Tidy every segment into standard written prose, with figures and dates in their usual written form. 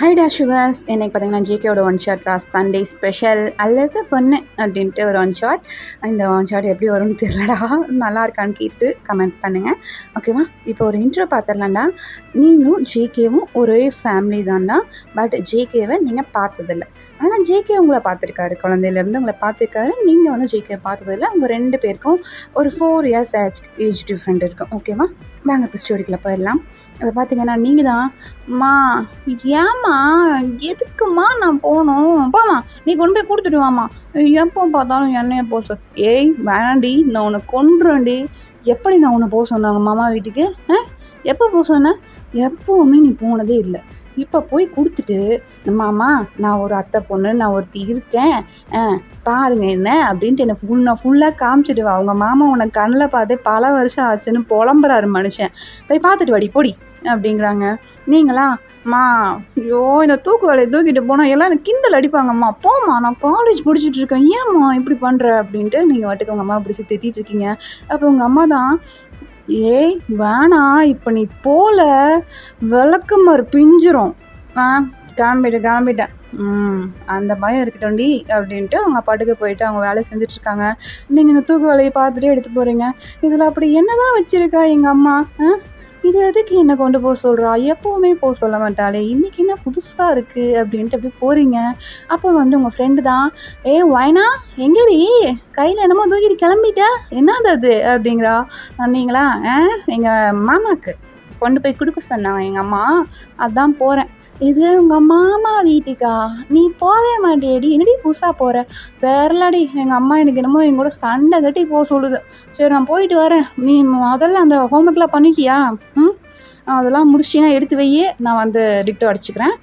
ஹைடா sugars இன்னைக்கு பார்த்தீங்கன்னா ஜேகேவோட one shot ராஸ் Sunday special அழகு பொண்ணு அப்படின்ட்டு ஒரு ஒன் ஷாட். இந்த ஒன் ஷாட் எப்படி வரும்னு தெரியலடா, நல்லா இருக்கான்னு கேட்டு கமெண்ட் பண்ணுங்கள், ஓகேவா? இப்போ ஒரு இன்ட்ரோ பார்த்துடலாம்டா. நீங்களும் ஜேகேவும் ஒரே ஃபேமிலி தான்டா, பட் ஜேகேவை நீங்கள் பார்த்ததில்ல. ஆனால் ஜேகே உங்களை பார்த்துருக்காரு, குழந்தையிலேருந்து உங்களை பார்த்துருக்காரு. நீங்கள் வந்து ஜேகே பார்த்ததில்ல. உங்கள் 2 பேருக்கும் ஒரு 4 இயர்ஸ் ஏஜ் டிஃப்ரெண்ட் இருக்கும், ஓகேவா? வாங்க இப்போ ஸ்டோரிக்குள்ளே போயிடலாம். இப்போ பார்த்தீங்கன்னா நீங்கள் தான் மா ஏம்மா எதுக்குமா நான் போகணும், போம்மா நீ கொண்டு போய் கொடுத்துட்டு வாம்மா, எப்போ பார்த்தாலும் என்னைய போக சொல். ஏய் வேணாண்டி, நான் உன்னை கொன்றுவேன்டி. எப்படி நான் உன்னை போக சொன்னாங்க மாமா வீட்டுக்கு? எப்போ போக சொன்னேன்? எப்போவுமே நீ போனதே இல்லை. இப்போ போய் கொடுத்துட்டு மாமா நான் ஒரு அத்தை பொண்ணு, நான் ஒருத்தி இருக்கேன், பாருங்க என்ன அப்படின்ட்டு என்னை ஃபுல்லாக காமிச்சிட்டு வா. அவங்க மாமா உன்னை கண்ணில் பார்த்தே பல வருஷம் ஆச்சுன்னு புலம்புறாரு மனுஷன். போய் பார்த்துட்டு வாடி போடி அப்படிங்கிறாங்க. நீங்களா மா ஐயோ இந்த தூக்கு வேலையை தூக்கிட்டு போனால் எல்லாம் எனக்கு கிண்டல் அடிப்பாங்கம்மா, போம்மா நான் காலேஜ் படிச்சுட்டு இருக்கேன், ஏம்மா இப்படி பண்ணுற அப்படின்ட்டு நீங்கள் வாட்டுக்கு உங்கள் அம்மா பிடிச்சி திட்டிகிட்டு இருக்கீங்க. அப்போ உங்கள் அம்மா தான், ஏய் வேணாம் இப்போ நீ போல விளக்குமாறு பிஞ்சிரும், கிளம்பிட்டேன் அந்த பயம் இருக்கட்டும்டி அப்படின்ட்டு அவங்க பாட்டுக்கு போயிட்டு அவங்க வேலையை செஞ்சிட்ருக்காங்க. நீங்கள் இந்த தூக்கு வேலையை பார்த்துட்டே எடுத்து போகிறீங்க. இதில் அப்படி என்ன தான் வச்சுருக்கா எங்கள் அம்மா? இது எதுக்கு என்னை கொண்டு போக சொல்கிறா? எப்போவுமே போக சொல்ல மாட்டாளே, இன்றைக்கி என்ன புதுசாக இருக்குது அப்படின்ட்டு அப்படி போகிறீங்க. அப்போ வந்து உங்கள் ஃப்ரெண்டு தான், வைனா எங்கேடி கையில் என்னமோ தூக்கிட்டு கிளம்பிட்ட, என்னது அது அப்படிங்கிறா. நீங்களா எங்கள் மாமாவுக்கு கொண்டு போய் கொடுக்க சொன்னாங்க எங்கள் அம்மா, அதான் போகிறேன். இது உங்கள் மாமா வீட்டுக்கா? நீ போகவே மாட்டேடி, என்னடி புதுசாக போகிற? தெரிலடி, எங்கள் அம்மா எனக்கு என்னமோ எங்கூட சண்டை கட்டி போக சொல்லுது. சரி நான் போயிட்டு வரேன், நீ முதல்ல அந்த ஹோம்ஒர்க்லாம் பண்ணிட்டியா? அதெல்லாம் முடிச்சின்னா எடுத்து வையே, நான் வந்து டிக்டோ அடிச்சுக்கிறேன்.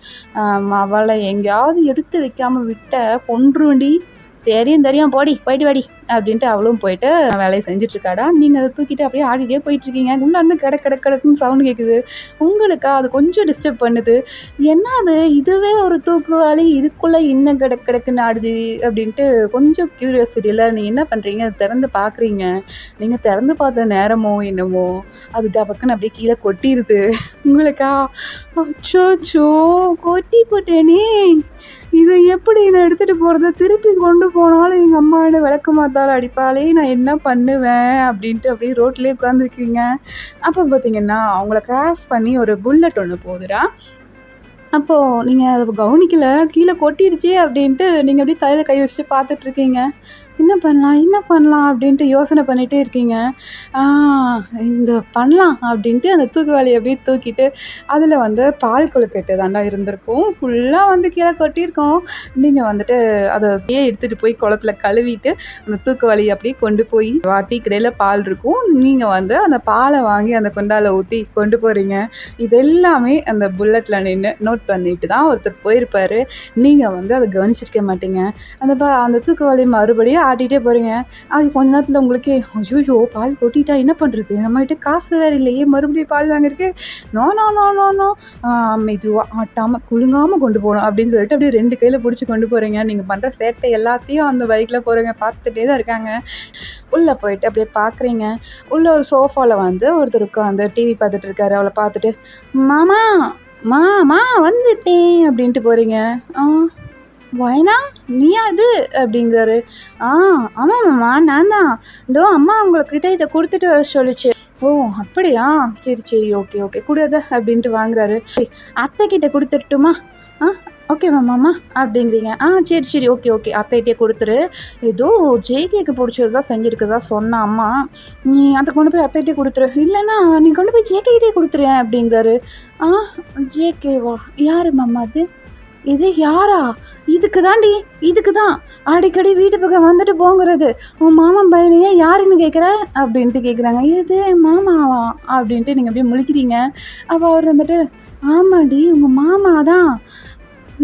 அவளை எங்கேயாவது எடுத்து வைக்காமல் விட்ட கொன்றுவண்டி. தெரியும் போயிட்டு வாடி அப்படின்ட்டு அவளும் போயிட்டு வேலையை செஞ்சிட்ருக்காடா. நீங்கள் அதை தூக்கிட்டு அப்படியே ஆடிட்டே போயிட்டுருக்கீங்க. உள்ளேருந்து கிடக்குன்னு சவுண்டு கேட்குது. உங்களுக்கா அது கொஞ்சம் டிஸ்டர்ப் பண்ணுது. என்ன அது இதுவே ஒரு தூக்கு வேலை, இதுக்குள்ளே இன்னும் கிடக்குன்னு ஆடுது அப்படின்ட்டு கொஞ்சம் க்யூரியாசிட்டியில் நீங்கள் என்ன பண்ணுறீங்க, அதை திறந்து பார்க்குறீங்க. நீங்கள் திறந்து பார்த்த நேரமோ என்னமோ அது டபக்குன்னு அப்படியே கீழே கொட்டிடுது. உங்களுக்கா அச்சோ கொட்டி போட்டேனே, இதை எப்படி நான் எடுத்துகிட்டு போகிறது? திருப்பி கொண்டு போனாலும் எங்கள் அம்மா என்ன விளக்க மாத்தாலும் அடிப்பாளே, நான் என்ன பண்ணுவேன் அப்படின்ட்டு அப்படியே ரோட்லேயே உட்காந்துருக்கீங்க. அப்போ பார்த்தீங்கன்னா அவங்கள கிராஸ் பண்ணி ஒரு புல்லட் ஒன்று போகுதுடா. அப்போது நீங்கள் அதை கவனிக்கலை, கீழே கொட்டிருச்சு அப்படின்ட்டு நீங்கள் அப்படியே தலையில் கை வச்சுட்டு பார்த்துட்ருக்கீங்க. என்ன பண்ணலாம் அப்படின்ட்டு யோசனை பண்ணிகிட்டே இருக்கீங்க. இந்த பண்ணலாம் அப்படின்ட்டு அந்த தூக்கு வேலையை அப்படியே தூக்கிட்டு அதில் வந்து பால் கொழுக்கட்டை தாண்டா இருந்திருக்கும், ஃபுல்லாக வந்து கீழே கொட்டியிருக்கோம். நீங்கள் வந்துட்டு அதை அப்படியே எடுத்துகிட்டு போய் குளத்துல கழுவிட்டு அந்த தூக்கு வேலையை அப்படியே கொண்டு போய் வாட்டி கடையில் பால் இருக்கும், நீங்கள் வந்து அந்த பாலை வாங்கி அந்த குண்டாவில் ஊற்றி கொண்டு போகிறீங்க. இது எல்லாமே அந்த புல்லட்டில் நின்று நோட் பண்ணிட்டு தான் ஒருத்தர் போயிருப்பார். நீங்கள் வந்து அதை கவனிச்சிருக்க மாட்டீங்க. அந்த தூக்கு வேலையை மறுபடியும் ஆட்டிகிட்டே போகிறீங்க. அது கொஞ்ச நேரத்தில் உங்களுக்கு ஐயோ பால் கொட்டிட்டா என்ன பண்ணுறது, நம்மகிட்ட காசு வேறு இல்லையே, மறுபடியும் பால் வாங்கிருக்கு, நோ மெதுவாக ஆட்டாமல் குலுங்காமல் கொண்டு போகணும் அப்படின்னு சொல்லிட்டு அப்படியே 2 கையில் பிடிச்சி கொண்டு போகிறீங்க. நீங்கள் பண்ணுற சேட்டை எல்லாத்தையும் அந்த பைக்கில் போகிறீங்க பார்த்துட்டே தான் இருக்காங்க. உள்ளே போயிட்டு அப்படியே பார்க்குறீங்க. உள்ளே ஒரு சோஃபாவில் வந்து ஒருத்தர் உட்காந்து டிவி பார்த்துட்டு இருக்காரு. அவளை பார்த்துட்டு மாமா வந்துட்டேன் அப்படின்ட்டு போகிறீங்க. வைனா நீயா இது அப்படிங்கிறாரு. ஆமாம்மாம்மா நான் தான், இதோ அம்மா உங்கள்கிட்ட இதை கொடுத்துட்டு வர சொல்லிச்சு. ஓ அப்படியா, சரி ஓகே கூடாது அப்படின்ட்டு வாங்குறாரு. அத்தைக்கிட்ட கொடுத்துட்டுமா? ஓகே மாமாம்மா அப்படிங்கிறீங்க. சரி ஓகே அத்தைகிட்டே கொடுத்துரு, ஏதோ ஜேகேக்கு பிடிச்சது தான் செஞ்சுருக்குதா சொன்னா அம்மா, நீ அதை கொண்டு போய் அத்தைகிட்டே கொடுத்துரு, இல்லைன்னா நீ கொண்டு போய் ஜேகேக்கிட்டே கொடுத்துருேன் அப்படிங்கிறாரு. ஜேகேவா? யாரு மாமா அது? இது யாரா? இதுக்கு தான் அடிக்கடி வீட்டு பக்கம் வந்துட்டு போங்கிறது. உன் மாமன் பையனையே யாருன்னு கேட்குற அப்படின்ட்டு கேட்குறாங்க. இது மாமாவா அப்படின்ட்டு நீங்கள் அப்படியே முழிக்கிறீங்க. அப்போ அவர் வந்துட்டு, ஆமாடி உங்கள் மாமா தான்.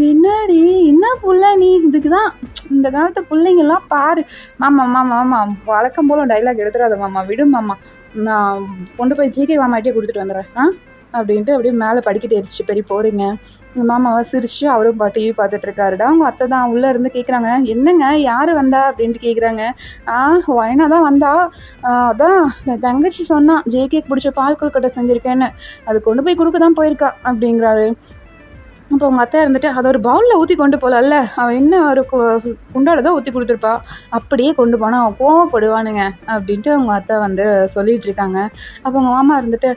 என்னடி என்ன புள்ள நீ, இதுக்கு தான் இந்த காலத்து பிள்ளைங்கள்லாம் பாரு. மாமா வழக்கம் போல டைலாக் எடுத்துடாத மாமா, விடும் மாமா, நான் கொண்டு போய் ஜிகே மாமாட்டே கொடுத்துட்டு வந்துடுறேன் அப்படின்ட்டு அப்படியே மேலே படிக்கிட்டு எரிச்சு பெரிய போகிறீங்க. எங்கள் மாமாவை சிரிச்சு அவரும் டிவி பார்த்துட்ருக்காருடா. அவங்க அத்தை தான் உள்ளே இருந்து கேட்குறாங்க, என்னங்க யார் வந்தா அப்படின்ட்டு கேட்குறாங்க. வைனா தான் வந்தா, அதான் என் தங்கச்சி சொன்னான் ஜேகேக்கு பிடிச்ச பால் கொழுக்கட்டை செஞ்சுருக்கேன்னு, அது கொண்டு போய் கொடுக்க தான் போயிருக்கா அப்படிங்கிறாரு. அப்போ உங்கள் அத்தை இருந்துட்டு அதை ஒரு பவுலில் ஊற்றி கொண்டு போகலாம்ல, அவன் என்ன ஒரு குண்டால தான் ஊற்றி கொடுத்துருப்பா, அப்படியே கொண்டு போனால் அவன் கோவப்படுவானுங்க அப்படின்ட்டு அவங்க அத்தை வந்து சொல்லிகிட்டு இருக்காங்க. அப்போ உங்கள் மாமா இருந்துட்டு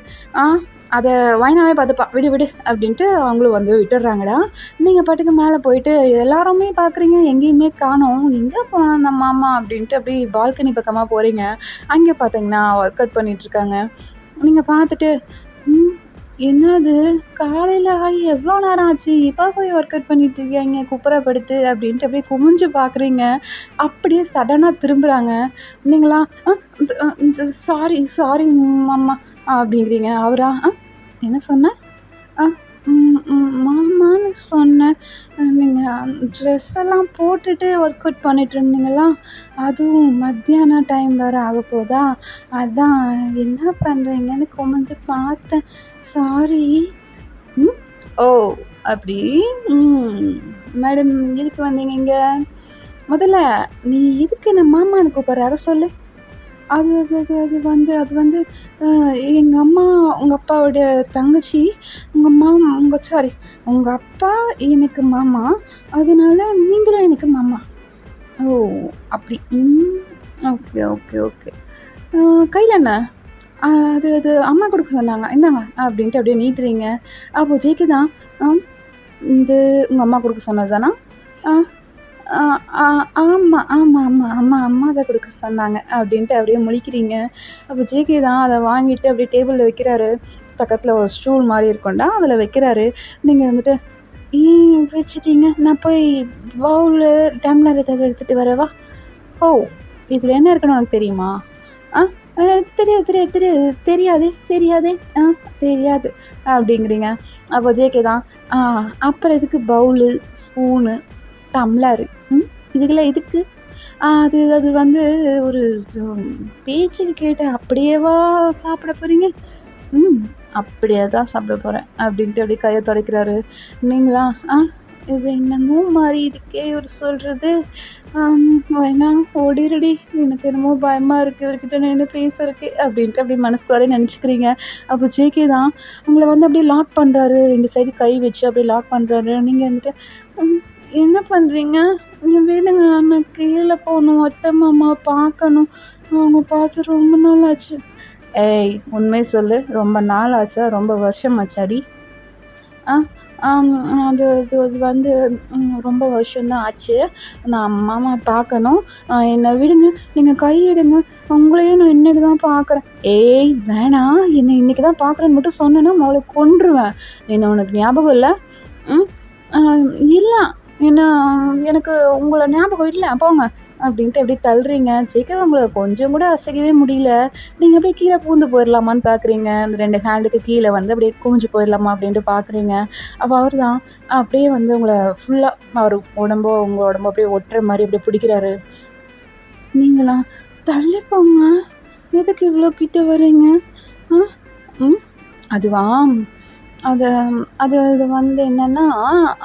அதை வைனாவே பார்த்துப்பா, விடு விடு அப்படின்ட்டு அவங்களும் வந்து விட்டுடுறாங்கடா. நீங்கள் பாட்டுக்கு மேலே போயிட்டு எல்லாருமே பார்க்குறீங்க, எங்கேயுமே காணோம், எங்கே போனால் அந்த மாமா அப்படின்ட்டு அப்படி பால்கனி பக்கமாக போகிறீங்க. அங்கே பார்த்தீங்கன்னா ஒர்க் அவுட் பண்ணிகிட்ருக்காங்க. நீங்கள் பார்த்துட்டு என்னது காலையில் ஆகி எவ்வளோ நேரம் ஆச்சு, இப்போ போய் ஒர்க் அவுட் பண்ணிகிட்ருக்கீங்க குப்புறப்படுத்து அப்படின்ட்டு அப்படியே குமிஞ்சு பார்க்குறீங்க. அப்படியே சடனாக திரும்புகிறாங்க. நீங்களா சாரி சாரி மாமா அப்படிங்கிறீங்க. அவரா என்ன சொன்னேன் மாமான்னு சொன்னேன், நீங்கள் ட்ரெஸ் எல்லாம் போட்டுட்டு ஒர்க் அவுட் பண்ணிட்டு இருந்தீங்களா, அதுவும் மத்தியான டைம் வேறு ஆக போதா, அதான் என்ன பண்ணுறீங்கன்னு குமிஞ்சு பார்த்தேன், சாரி. ஓ அப்படி மேடம் எதுக்கு வந்தீங்க இங்கே? முதல்ல நீ எதுக்கு என்ன மாமான்னு கூப்பிட்ற அதை சொல்லு. அது அது அது அது வந்து அது வந்து எங்கள் அம்மா உங்கள் அப்பாவோட தங்கச்சி, உங்கள் அப்பா எனக்கு மாமா, அதனால நீங்களும் எனக்கு மாமா. ஓ அப்படி. Okay okay okay. கையில் என்ன? அது அது அம்மா கொடுக்க சொன்னாங்க, இந்தாங்க அப்படின்ட்டு அப்படியே நீட்டுறீங்க. அப்போது ஜேக்கு தான் இது உங்கள் அம்மா கொடுக்க சொன்னது தானா? ஆமாம் ஆமாம் ஆமாம் ஆமாம் அம்மா தான் கொடுக்க சொன்னாங்க அப்படின்ட்டு அப்படியே முழிக்கிறீங்க. அப்போ ஜேகே தான் அதை வாங்கிட்டு அப்படியே டேபிளில் வைக்கிறாரு. பக்கத்தில் ஒரு ஸ்டூல் மாதிரி இருக்கும்டா, அதில் வைக்கிறாரு. நீங்கள் வந்துட்டு ஏன் வச்சுட்டீங்க, நான் போய் பவுலு டம்ளர் ஏதாவது எடுத்துகிட்டு வரவா? ஓ இதில் என்ன இருக்குன்னு உனக்கு தெரியுமா? தெரியாது தெரியாது தெரியாது தெரியாதே தெரியாதே தெரியாது அப்படிங்கிறீங்க. அப்போ ஜேகே தான் அப்புறம் எதுக்கு பவுலு ஸ்பூனு டம்ளரு இதுக்கெல்லாம் எதுக்கு? அது அது வந்து ஒரு பேச்சுக்கு கேட்டேன், அப்படியேவா சாப்பிட போகிறீங்க? அப்படியே தான் சாப்பிட போகிறேன் அப்படின்ட்டு அப்படியே கையை துடைக்கிறாரு. நீங்களா இது என்னமோ மாதிரி இருக்கே இவர் சொல்கிறது, வேணா ஓடிரடி, எனக்கு என்னமோ பயமாக இருக்குது இவர்கிட்ட நின்று பேசுறதுக்கு அப்படின்ட்டு அப்படி மனசுக்குள்ளாரே நினச்சிக்கிறீங்க. அப்போ ஜேகே தான் உங்களை வந்து அப்படியே லாக் பண்ணுறாரு, 2 சைடு கை வச்சு அப்படியே லாக் பண்ணுறாரு. நீங்கள் வந்துட்டு என்ன பண்ணுறீங்க? விடுங்க, நான் கீழே போகணும், அத்தை மாமாவை பார்க்கணும், அவங்க பார்த்து ரொம்ப நாள் ஆச்சு. ஏய் உண்மை சொல்லு, ரொம்ப நாள் ஆச்சா ரொம்ப வருஷம் ஆச்சாடி? அது அது அது வந்து ரொம்ப வருஷம்தான் ஆச்சு, நான் மாமா பார்க்கணும், என்னை விடுங்க, நீங்கள் கையிடுங்க, உங்களையும் நான் இன்றைக்கி தான் பார்க்குறேன். ஏய் வேணாம், என்னை இன்றைக்கி தான் பார்க்குறேன்னு மட்டும் சொன்னேன்னா அவளை கொன்றுவேன். என்ன உனக்கு ஞாபகம் இல்லை? இல்லை ஏன்னா எனக்கு உங்களை ஞாபகம் இல்லை, போங்க அப்படின்ட்டு எப்படி தள்ளுறீங்க. சீக்கிரம் உங்களை கொஞ்சம் கூட அசைக்கவே முடியல. நீங்கள் அப்படியே கீழே பூந்து போயிடலாமான்னு பார்க்குறீங்க. அந்த 2 ஹேண்டுக்கு கீழே வந்து அப்படியே குமிஞ்சு போயிடலாமா அப்படின்ட்டு பார்க்குறீங்க. அப்போ அவர் தான் அப்படியே வந்து உங்களை ஃபுல்லாக அவர் உங்கள் உடம்பு அப்படியே ஒட்டுற மாதிரி அப்படியே பிடிக்கிறாரு. நீங்களா தள்ளி போங்க, எதுக்கு இவ்வளோ கிட்ட வர்றீங்க? அதுவா அது அது அது வந்து என்னென்னா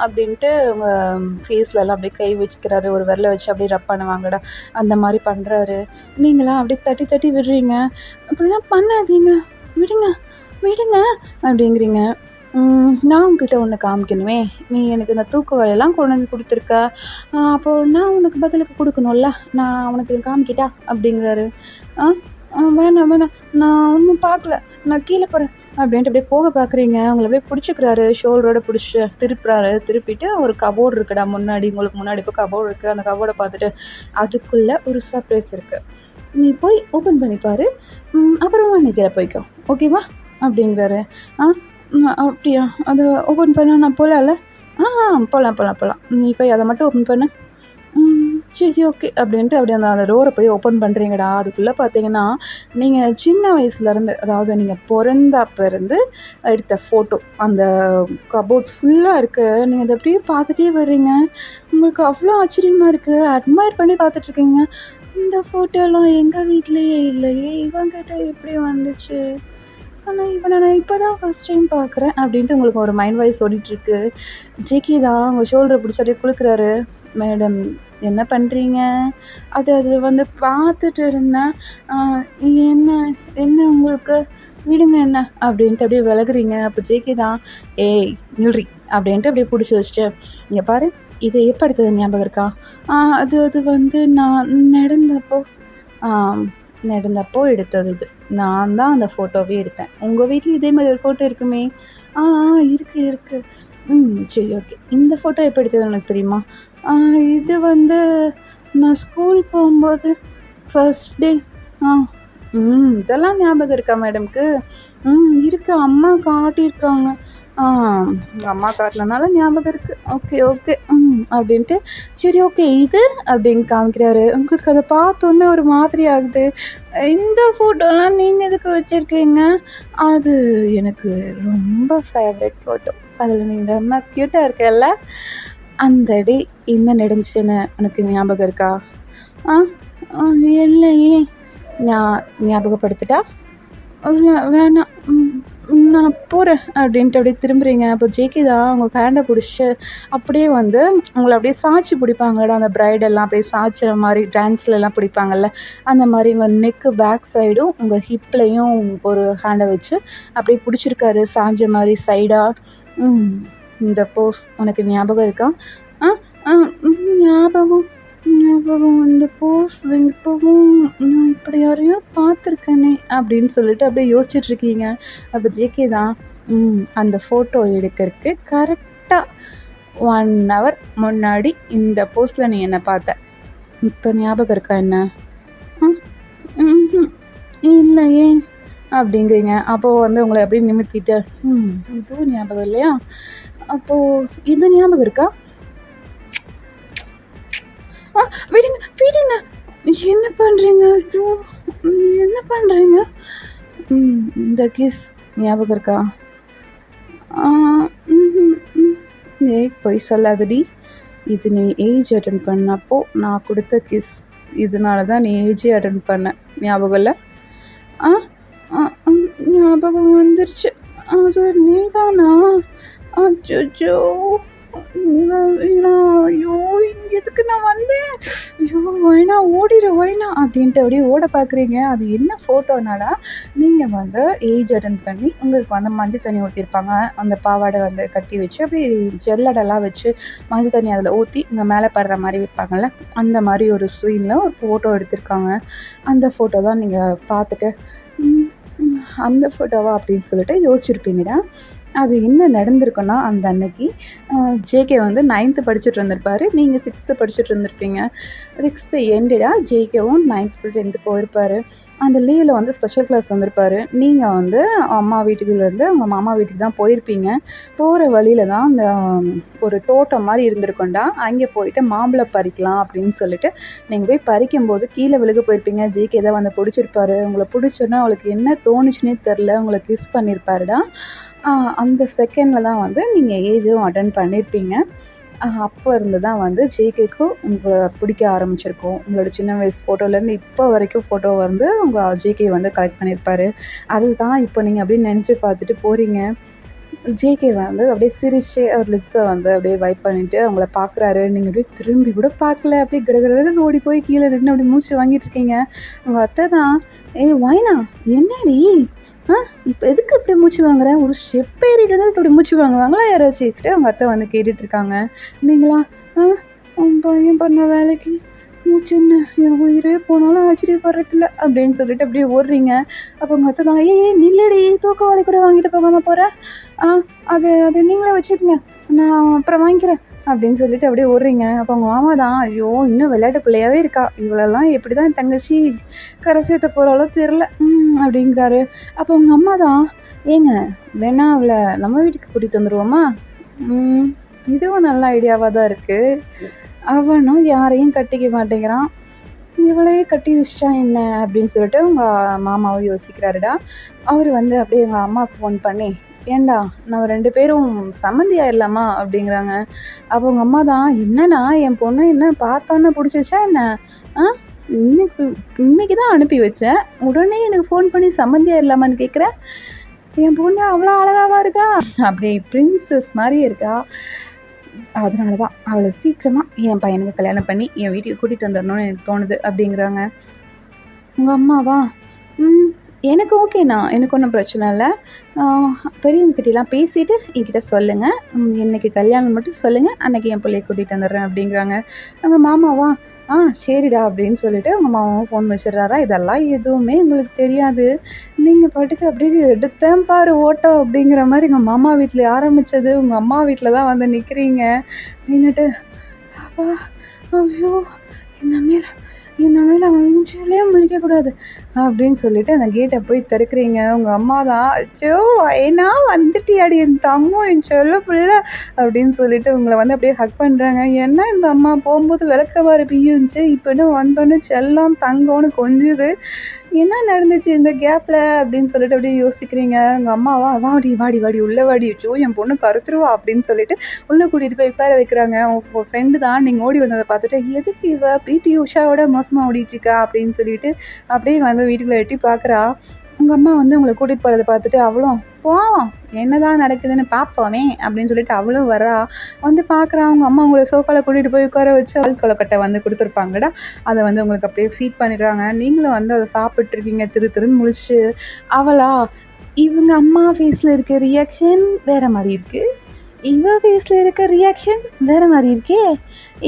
அப்படின்ட்டு உங்கள் ஃபேஸ்லலாம் அப்படியே கை வச்சுக்கிறாரு, ஒரு விரல வச்சு அப்படியே ரப் பண்ணுவாங்கடா, அந்த மாதிரி பண்ணுறாரு. நீங்களா அப்படியே தட்டி தட்டி விடுறீங்க. அப்படிலாம் பண்ணாதீங்க, விடுங்க விடுங்க அப்படிங்கிறீங்க. நான் உங்ககிட்ட ஒன்று காமிக்கணுமே, நீ எனக்கு இந்த தூக்கு வேலையெல்லாம் கொண்டு வந்து கொடுத்துருக்க, அப்போது நான் உனக்கு பதிலுக்கு கொடுக்கணும்ல, நான் உனக்கு காமிக்கிட்டா அப்படிங்கிறாரு. வேணாம் வேணாம், நான் ஒன்றும் பார்க்கல, நான் கீழே போகிறேன் அப்படின்ட்டு அப்படியே போக பார்க்குறீங்க. அவங்கள அப்படியே பிடிச்சிக்கிறாரு, ஷோல்டரோட பிடிச்சி திருப்புறாரு. திருப்பிட்டு ஒரு கபோர்டு இருக்குடா முன்னாடி, உங்களுக்கு முன்னாடி இப்போ கபோர்டு இருக்குது, அந்த கபோர்டை பார்த்துட்டு அதுக்குள்ளே ஒரு சர்ப்ரைஸ் இருக்குது, நீ போய் ஓப்பன் பண்ணிப்பார், அப்புறமா நீ கீழே போய்க்கோ, ஓகேவா அப்படிங்கிறாரு. அப்படியா, அதை ஓப்பன் பண்ண நான் போகலாம்ல? போகலாம் போகலாம் போகலாம், நீ போய் அதை மட்டும் ஓப்பன் பண்ணு. சரி ஓகே அப்படின்ட்டு அப்படியே அந்த டோரை போய் ஓப்பன் பண்ணுறீங்கடா. அதுக்குள்ளே பார்த்தீங்கன்னா நீங்கள் சின்ன வயசுலேருந்து, அதாவது நீங்கள் பிறந்தப்பேருந்து எடுத்த ஃபோட்டோ அந்த கபோர்ட் ஃபுல்லாக இருக்குது. நீங்கள் அதை அப்படியே பார்த்துட்டே வர்றீங்க. உங்களுக்கு அவ்வளோ ஆச்சரியமாக இருக்குது, அட்மையர் பண்ணி பார்த்துட்ருக்கீங்க. இந்த ஃபோட்டோலாம் எங்கள் வீட்லேயே இல்லையே, இவங்கிட்ட எப்படி வந்துச்சு, ஆனால் இவனை நான் இப்போ தான் ஃபஸ்ட் டைம் பார்க்குறேன் அப்படின்ட்டு உங்களுக்கு ஒரு மைண்ட் வாய்ஸ் ஓடிட்டுருக்கு. ஜேகே தான் உங்கள் ஷோல்டரை பிடிச்சி அப்படியே குலுக்குறாரு. மேடம் என்ன பண்ணுறீங்க? அது அது வந்து பார்த்துட்டு இருந்தேன், என்ன என்ன உங்களுக்கு, விடுங்க என்ன அப்படின்ட்டு அப்படியே விலகுறீங்க. அப்போ ஜேகே தான் ஏய் நில்றி அப்படின்ட்டு அப்படியே பிடிச்சி வச்சுட்டு, இங்கே பாரு இது எப்போ எடுத்தது ஞாபகம் இருக்கா? அது அது வந்து நான் நடந்தப்போ எடுத்தது இது. நான் தான் அந்த ஃபோட்டோவே எடுத்தேன். உங்கள் வீட்லேயும் இதே மாதிரி ஒரு ஃபோட்டோ இருக்குமே? ஆ ஆ இருக்கு இருக்கு. சரி ஓகே. இந்த ஃபோட்டோ எப்போ எடுத்தது உனக்கு தெரியுமா? ஆ இது வந்து நான் ஸ்கூல் போகும்போது ஃபர்ஸ்ட் டே. ஆ இதெல்லாம் ஞாபகம் இருக்கா மேடம்க்கு? இருக்கு. அம்மா காட்டியிருக்காங்க. உங்கள் அம்மா காட்டினனால ஞாபகம் இருக்குது. Okay okay. அப்படின்ட்டு சரி ஓகே இது அப்படின்னு காமிக்கிறாரு. உங்களுக்கு அதை பார்த்தோன்னே ஒரு மாதிரி ஆகுது. இந்த ஃபோட்டோலாம் நீங்கள் எதுக்கு வச்சுருக்கீங்க? அது எனக்கு ரொம்ப ஃபேவரட் ஃபோட்டோ. அதில் நீ ரொம்ப க்யூட்டாக இருக்கல்ல. அந்த டே என்ன நடந்துச்சுன்னு உனக்கு ஞாபகம் இருக்கா? ஆ இல்லையே. நான் ஞாபகப்படுத்திட்டா? வேணாம். நான் போகிறேன் அப்படின்ட்டு அப்படியே திரும்புறீங்க. அப்போ ஜேகே தான் உங்கள் ஹேண்டை பிடிச்சி அப்படியே வந்து உங்களை அப்படியே சாய்ச்சி பிடிப்பாங்கடா. அந்த பிரைடெல்லாம் அப்படியே சாய்ச்சிற மாதிரி டான்ஸ்லலாம் பிடிப்பாங்கல்ல, அந்த மாதிரி உங்கள் நெக்கு பேக் சைடும் உங்கள் ஹிப்லையும் ஒரு ஹேண்டை வச்சு அப்படியே பிடிச்சிருக்காரு சாஞ்ச மாதிரி சைடாக. இந்த போஸ் உனக்கு ஞாபகம் இருக்கா? ஆ ஆ ஞாபகம் இந்த போஸ் இப்போவும் நான் இப்படி யாரையோ பார்த்துருக்கேனே அப்படின்னு சொல்லிட்டு அப்படியே யோசிச்சுட்ருக்கீங்க. அப்போ ஜேகே தான் அந்த ஃபோட்டோ எடுக்கிறதுக்கு கரெக்டாக 1 hour முன்னாடி இந்த போஸில் நீ என்னை பார்த்த. இப்போ ஞாபகம் இருக்கா என்ன? இல்லையே அப்படிங்கிறீங்க. அப்போது வந்து உங்களை அப்படியே நிமித்திட்டு இதுவும் ஞாபகம் இல்லையா? அப்போது இது ஞாபகம் இருக்கா? விடுங்க விடுங்க. என்ன பண்ணுறீங்க? ஐயோ என்ன பண்ணுறீங்க? இந்த கிஸ் ஞாபகம் இருக்கா? ஏய் பொய் சொல்லாதடி. இது நீ ஏஜ் அட்டன் பண்ணப்போ நான் கொடுத்த கிஸ். இதனால தான் நீ ஏஜே அட்டன் பண்ண. ஞாபகம் இல்லை? ஞாபகம் வந்துருச்சு. அது நீ தானா? அச்சோ ஐயோ இங்கே எதுக்கு நான் வந்தேன்? ஐயோ வைனா வைனா அப்படின்ட்டு அப்படியே ஓட பார்க்குறீங்க. அது என்ன ஃபோட்டோனாடா, நீங்கள் வந்து ஏஜ் அட்டன் பண்ணி உங்களுக்கு வந்து மஞ்சள் தண்ணி ஊற்றிருப்பாங்க. அந்த பாவாடை வந்து கட்டி வச்சு அப்படியே ஜல்லடெல்லாம் வச்சு மஞ்சள் தண்ணி அதில் ஊற்றி இங்கே மேலே படுற மாதிரி வைப்பாங்கள்ல, அந்த மாதிரி ஒரு சீனில் ஒரு ஃபோட்டோ எடுத்திருக்காங்க. அந்த ஃபோட்டோ தான் நீங்கள் பார்த்துட்டு அந்த ஃபோட்டோவா அப்படின்னு சொல்லிட்டு யோசிச்சுருப்பீங்கடா. அது என்ன நடந்திருக்குன்னா, அந்த அன்னைக்கு ஜேகே வந்து 9th படிச்சுட்டு இருந்திருப்பார். நீங்கள் 6th படிச்சுட்டு இருந்திருப்பீங்க. 6th எண்டடா ஜேகேவும் 9th to 10th போயிருப்பார். அந்த லீவில் வந்து ஸ்பெஷல் கிளாஸ் வந்திருப்பார். நீங்கள் வந்து அம்மா வீட்டுக்குள்ளேருந்து உங்கள் மாமா வீட்டுக்கு தான் போயிருப்பீங்க. போகிற வழியில் தான் அந்த ஒரு தோட்டம் மாதிரி இருந்திருக்கும்டா. அங்கே போயிட்டு மாம்பழம் பறிக்கலாம் அப்படின்னு சொல்லிட்டு நீங்கள் போய் பறிக்கும்போது கீழே விழுக போயிருப்பீங்க. ஜேகே தான் வந்து பிடிச்சிருப்பாரு. உங்களை பிடிச்சோன்னா அவளுக்கு என்ன தோணுச்சுன்னே தெரில, உங்களை கிஸ் பண்ணியிருப்பாருடா. அந்த செகண்டில் தான் வந்து நீங்கள் ஏஜும் அட்டன் பண்ணியிருப்பீங்க. அப்போ இருந்து தான் வந்து ஜேகேக்கும் உங்களை பிடிக்க ஆரம்பிச்சிருக்கும். உங்களோட சின்ன வயசு ஃபோட்டோலேருந்து இப்போ வரைக்கும் ஃபோட்டோ வந்து உங்கள் ஜேகே வந்து கலெக்ட் பண்ணியிருப்பார். அதுதான் இப்போ நீங்கள் அப்படியே நினச்சி பார்த்துட்டு போகிறீங்க. ஜேகே வந்து அப்படியே சிரிச்சு அவர் லிப்ஸை வந்து அப்படியே வைப் பண்ணிவிட்டு அவங்கள பார்க்குறாரு. நீங்கள் அப்படியே திரும்பி கூட பார்க்கல. அப்படியே கடகடன்னு ஓடி போய் கீழே நின்று அப்படியே மூச்சு வாங்கிட்டு இருக்கீங்க. உங்கள் அத்தை தான், வைனா என்னடி இப்போ எதுக்கு இப்படி மூச்சு வாங்குற? ஒரு ஸ்டெப் ஏறிட்டு வந்து இப்படி மூச்சு வாங்குவாங்களா யாராச்சும்? அவங்க அத்தை வந்து கேட்டுட்ருக்காங்க. நீங்களா உன் பையன் பண்ண வேலைக்கு மூச்சு என்ன என் உயிரே போனாலும் ஆச்சரியப்படுறதில்ல அப்படின்னு சொல்லிட்டு அப்படியே ஓடுறீங்க. அப்போ உங்கள் அத்தை தான், நில்லடி தூக்க வாழை கூட வாங்கிட்டு போகாமல் போகிறேன். அது அது நீங்களே வச்சுக்கோங்க, நான் அப்புறம் வாங்கிக்கிறேன் அப்படின்னு சொல்லிட்டு அப்படியே ஓடுறீங்க. அப்போ அவங்க மாமா தான், ஐயோ இன்னும் விளையாட்டு பிள்ளையாகவே இருக்கா, இவளெல்லாம் எப்படி தான் தங்கச்சி கரை சேர்த்த போகிறாலோ தெரில அப்படிங்கிறாரு. அப்போ உங்கள் அம்மா தான், ஏங்க வேணா அவளை நம்ம வீட்டுக்கு கூட்டிகிட்டு வந்துடுவோமா? இதுவும் நல்ல ஐடியாவாக தான் இருக்குது. அவனும் யாரையும் கட்டிக்க மாட்டேங்கிறான், இவளையே கட்டி வச்சிட்டா என்ன அப்படின்னு சொல்லிட்டு உங்கள் மாமாவும் யோசிக்கிறாருடா. அவர் வந்து அப்படியே எங்கள் அம்மாவுக்கு ஃபோன் பண்ணி, ஏண்டா நம்ம 2 பேரும் சம்மந்தி ஆயிடலாமா அப்படிங்கிறாங்க. அப்போ உங்கள் அம்மா தான், என்னண்ணா என் பொண்ணு என்ன பார்த்தானே பிடிச்சிச்சா என்ன? இன்னைக்கு தான் அனுப்பி வச்சேன், உடனே எனக்கு ஃபோன் பண்ணி சம்மந்தி ஆயிடலாமான்னு கேட்குற? என் பொண்ணு அவ்வளோ அழகாவா இருக்கா? அப்படியே பிரின்சஸ் மாதிரியே இருக்கா. அதனால தான் அவளை சீக்கிரமாக என் பையனுக்கு கல்யாணம் பண்ணி என் வீட்டுக்கு கூட்டிகிட்டு வந்துடணும்னு எனக்கு தோணுது அப்படிங்கிறாங்க. உங்கள் அம்மாவா, எனக்கு ஓகேண்ணா. எனக்கு ஒண்ணும் பிரச்சனை இல்ல. ஆ பெரியவங்ககிட்டலாம் பேசிட்டு என்கிட்ட சொல்லுங்க. இன்னைக்கு கல்யாணம் மட்டும் சொல்லுங்க. அன்னைக்கு என் புள்ளைய கூட்டிட்டு வந்துடுறேன் அப்படிங்கிறாங்க. எங்க மாமாவா, சரிடா அப்படின்னு சொல்லிட்டு அவங்க மாமாவும் ஃபோன் வச்சுடுறாரா. இதெல்லாம் எதுவுமே எங்களுக்கு தெரியாது. நீங்க பாட்டுக்கு அப்படியே எடுத்தேன் பாரு ஓட்டம் அப்படிங்கிற மாரி எங்க மாமா வீட்ல ஆரம்பிச்சது, உங்க அம்மா வீட்ல தான் வந்து நிக்கிறீங்க. நின்னுட்டு, அப்பா! ஐயோ! இனிமேல் இனிமேல் அவன் மூஞ்சியிலே முழிக்கக்கூடாது அப்படின்னு சொல்லிட்டு அந்த கேட்டை போய் திறக்கிறீங்க. உங்கள் அம்மா தான், அச்சோ ஏன்னா வந்துட்டியாடி என் தங்கம் என் செல்ல பிள்ளை அப்படின்னு சொல்லிட்டு உங்களை வந்து அப்படியே ஹக் பண்ணுறாங்க. ஏன்னா இந்த அம்மா போகும்போது விளக்கமாறு பிய்யுச்சு, இப்போ என்ன வந்தோன்னே செல்லம் தங்கம்னு கொஞ்சுது. என்ன நடந்துச்சு இந்த கேப்பில் அப்படின்னு சொல்லிட்டு அப்படியே யோசிக்கிறீங்க. உங்கள் அம்மாவா, வாடி வாடி வாடி உள்ளே வாடி, அச்சோ என் பொண்ணு கருத்துருவா அப்படின்னு சொல்லிட்டு உள்ளே கூட்டிகிட்டு போய் உட்கார வைக்கிறாங்க. உங்கள் ஃப்ரெண்டு தான் நீங்கள் ஓடி வந்ததை பார்த்துட்டு, எதுக்கு இவ பிடி உஷாவோட மோசமாக ஓடிட்டுருக்கா அப்படின்னு சொல்லிட்டு அப்படியே வந்து வீட்டுக்குள்ளே எட்டி பார்க்குறா. உங்கள் அம்மா வந்து உங்களை கூட்டிகிட்டு போகிறத பார்த்துட்டு அவளும், போவோம் என்னதான் நடக்குதுன்னு பார்ப்போமே அப்படின்னு சொல்லிட்டு அவளும் வரா. வந்து பார்க்குறா. அவங்க அம்மா உங்களை சோஃபாவில் கூட்டிகிட்டு போய் உட்கார வச்சு பால் கொழுக்கட்டை வந்து கொடுத்துருப்பாங்கடா, அதை வந்து உங்களுக்கு அப்படியே ஃபீட் பண்ணிடுறாங்க. நீங்களும் வந்து அதை சாப்பிட்ருக்கீங்க திருன்னு முழிச்சு. அவளா, இவங்க அம்மா ஃபேஸில் இருக்க ரியாக்ஷன் வேறு மாதிரி இருக்குது, இவ ஃபேஸில் இருக்க ரியாக்ஷன் வேறு மாதிரி இருக்கே,